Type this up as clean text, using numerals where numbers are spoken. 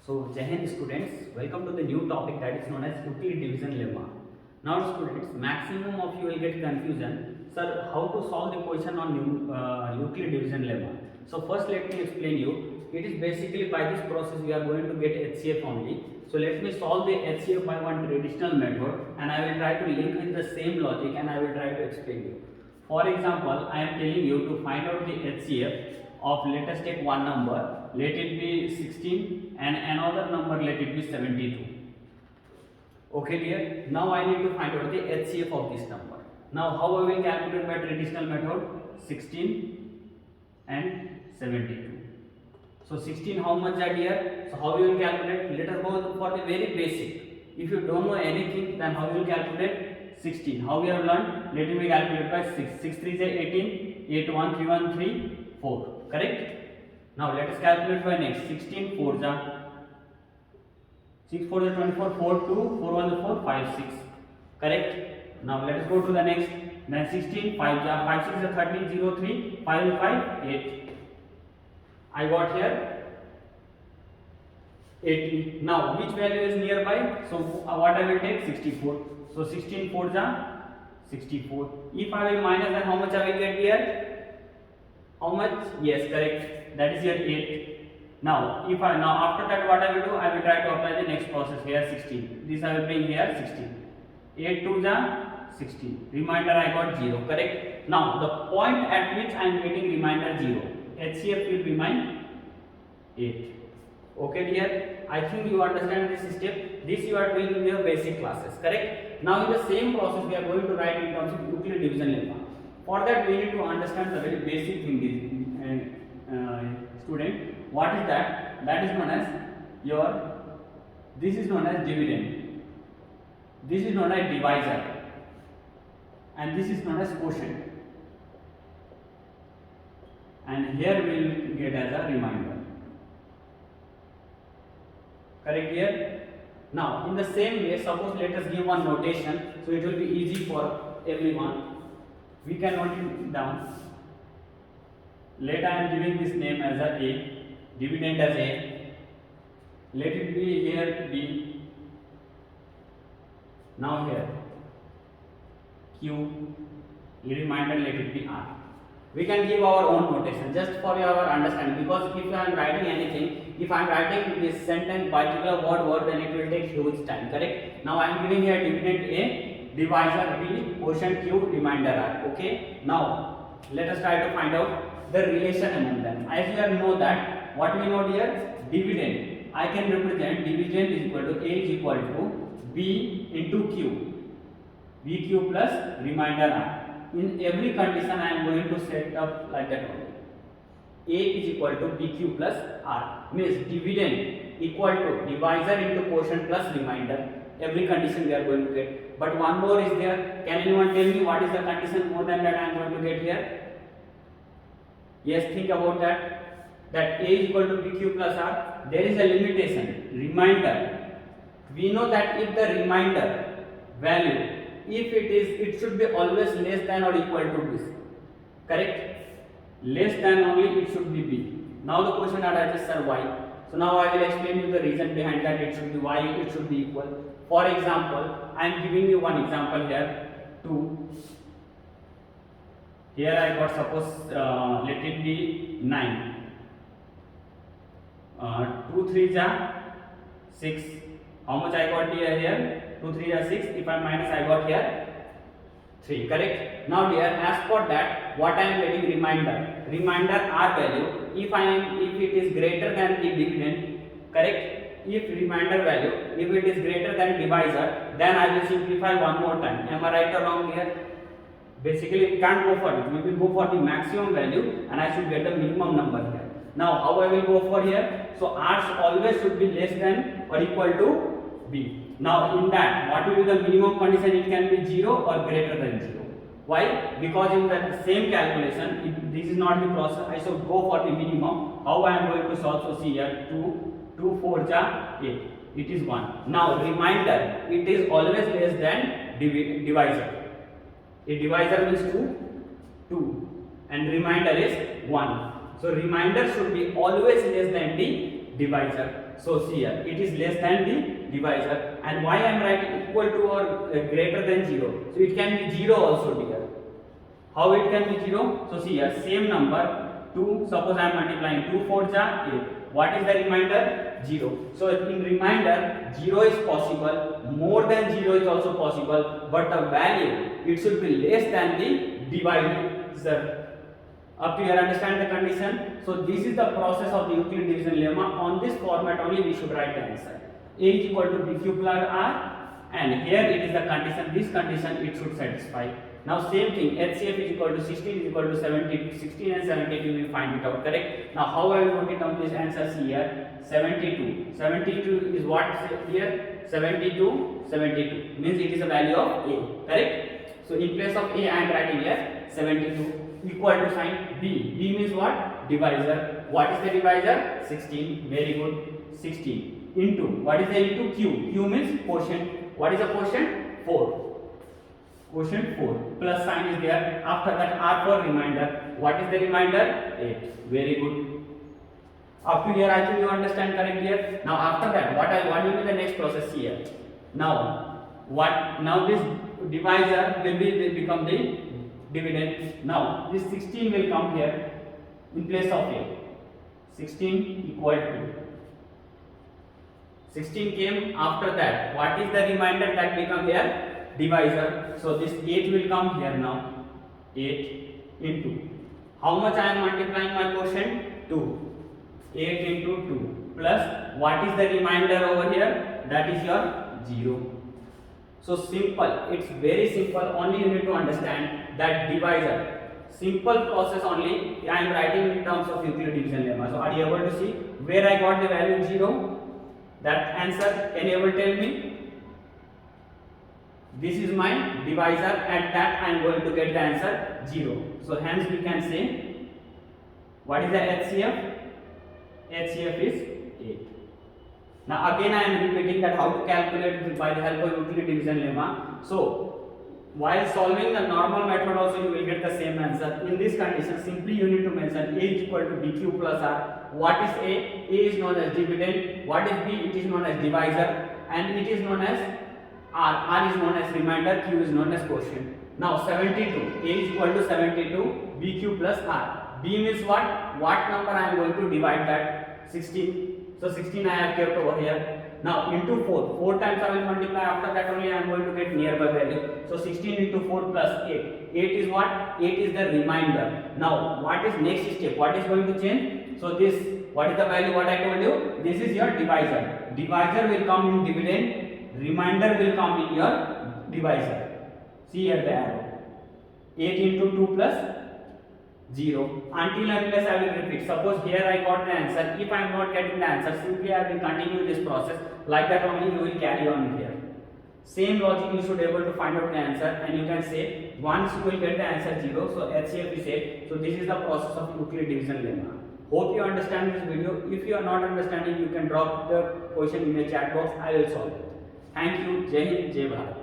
So, Jai Hind students, welcome to the new topic that is known as Euclid division lemma. Now, students, maximum of you will get confusion. Sir, how to solve the question on Euclid division lemma? So, first let me explain you. It is basically by this process we are going to get HCF only. So, let me solve the HCF by one traditional method, and I will try to link with the same logic, and I will try to explain you. For example, I am telling you to find out the HCF of, let us take one number, let it be 16 and another number, let it be 72. Okay dear, now I need to find out the HCF of this number. Now how I will calculate by traditional method? 16 and 72. So 16 how much are dear? So how you will calculate? Let us go for the very basic. If you don't know anything, then how you will calculate 16? How we have learned? Let me calculate by 6. 6 3 is 18, 8 1 3 1 3 4. Correct? Now let us calculate by next. 16 4 ja 6 4 is 24, 4 2, 4 1 is 4, 5 6. Correct? Now let us go to the next. Then 16 5 ja 5 6 is 13, 0 3, 5 5 8. I got here 80. Now which value is nearby? So what I will take? 64. So 16 4 ja 64. If I will minus, then how much I will get here? How much? Yes, correct. That is here 8. Now after that what I will do? I will try to apply the next process here 16. This I will bring here 16. 8 2 ja 16. Remainder I got 0. Correct. Now the point at which I am getting remainder 0. HCF will be my 8. Okay dear, I think you understand this step. This you are doing in your basic classes, correct? Now in the same process we are going to write in terms of Euclid division lemma. For that we need to understand the very basic thing, student. What is that? That is known as this is known as dividend. This is known as divisor. And this is known as quotient. And here we will get as a remainder. Correct here? Now in the same way, suppose let us give one notation, so it will be easy for everyone. We can note it down. Let I am giving this name as A, dividend as A. Let it be here B. Now here Q, remainder let it be R. We can give our own notation just for your understanding, because if I am writing anything, if I am writing this sentence particular word, then it will take huge time, correct? Now I am giving here dividend A, divisor B, quotient Q, remainder R. Okay. Now let us try to find out the relation among them. As you know that what we know here, dividend. I can represent dividend is equal to A is equal to B into Q, BQ plus remainder R. In every condition I am going to set up like that only. A is equal to BQ plus R, means dividend equal to divisor into quotient plus remainder. Every condition we are going to get. But one more is there. Can anyone tell me what is the condition more than that I am going to get here? Yes, think about that. That A is equal to BQ plus R. There is a limitation. Remainder. We know that if the remainder value, if it should be always less than or equal to this. Correct? Less than only it should be B. Now the question arises, sir, why? So now I will explain you the reason behind that. It should be why it should be equal. For example, I am giving you one example here. 2. Here I got, suppose let it be 9. 2 3 ja 6. How much I got here? 2 3 ja 6. If I minus, I got here 3. Correct? Now dear, as for that, what I am getting remainder. Remainder R value. If it is greater than the dividend, correct? If remainder value, if it is greater than divisor, then I will simplify one more time. Am I right or wrong here? Basically, we can't go for it. We will go for the maximum value, and I should get the minimum number here. Now, how I will go for here? So R always should be less than or equal to B. Now, in that, what will be the minimum condition? It can be 0 or greater than 0. Why? Because in the same calculation, this is not the process. I should go for the minimum. How I am going to solve? So see here, 2 4 ja 8. It is 1. Now remainder, it is always less than divisor. A divisor means 2, and remainder is 1. So remainder should be always less than the divisor. So see here, it is less than the divisor. And why I am writing equal to or greater than 0? So it can be 0 also dear. How it can be 0? So see here, same number 2, suppose I am multiplying 2 4 ja 8. What is the remainder? 0. So in remainder 0 is possible, more than 0 is also possible, but the value it should be less than the divisor. Up to here, understand the condition? So this is the process of the Euclid division lemma. On this format only we should write the answer. A is equal to BQ plus R, and here it is the condition, this condition it should satisfy. Now same thing, HCF is equal to 16 is equal to 70, 16 and 72 we will find it out, correct? Now how I will note it down these answers here? 72. 72 is what here? 72, 72 means it is a value of A, correct? So in place of A I am writing here 72 equal to sign B. B means what? Divisor. What is the divisor? 16. Very good. 16 into, what is the into? Q. Q means quotient. What is the quotient? 4. Quotient 4. Plus sign is there. After that R for remainder. What is the remainder? 8. Very good. Up to here I think you understand correct here. Now after that what will be the next process here? Now this divisor will become the dividend. Now this 16 will come here in place of A. 16 equal to 16 came after that. What is the remainder that become here? Divisor. So this 8 will come here now. 8 into how much I am multiplying my quotient? 2. 8 into 2 plus what is the remainder over here? That is your 0. So simple, it's very simple, only you need to understand that divisor. Simple process only, I am writing in terms of Euclid division lemma. So are you able to see where I got the value 0? That answer, can you able to tell me? This is my divisor, at that I am going to get the answer 0. So hence we can say, what is the HCF? HCF is 8. Now again I am repeating that how to calculate by the help of Euclid division lemma. So while solving the normal method also you will get the same answer. In this condition simply you need to mention A is equal to BQ plus R. What is A? A is known as dividend. What is B? It is known as divisor, and it is known as R. R is known as remainder. Q is known as quotient. Now 72. A is equal to 72. BQ plus R. B means what? What number I am going to divide that? 16. So 16 I have kept over here. Now into 4. 4 times I will multiply. After that only I am going to get nearby value. So 16 into 4 plus 8. 8 is what? 8 is the remainder. Now what is next step? What is going to change? So this, what is the value? What I told you? This is your divisor. Divisor will come in dividend. Remainder will come in your divisor. See here the arrow. 8 into 2 plus 0. Until unless I will repeat. Suppose here I got the answer. If I am not getting the answer, simply I will continue this process. Like that only you will carry on here. Same logic you should be able to find out the answer, and you can say once you will get the answer 0. So HCF is 8. So this is the process of Euclid division lemma. Hope you understand this video. If you are not understanding, you can drop the question in the chat box. I will solve it. Thank you. Jai Hind, Jai Bharat.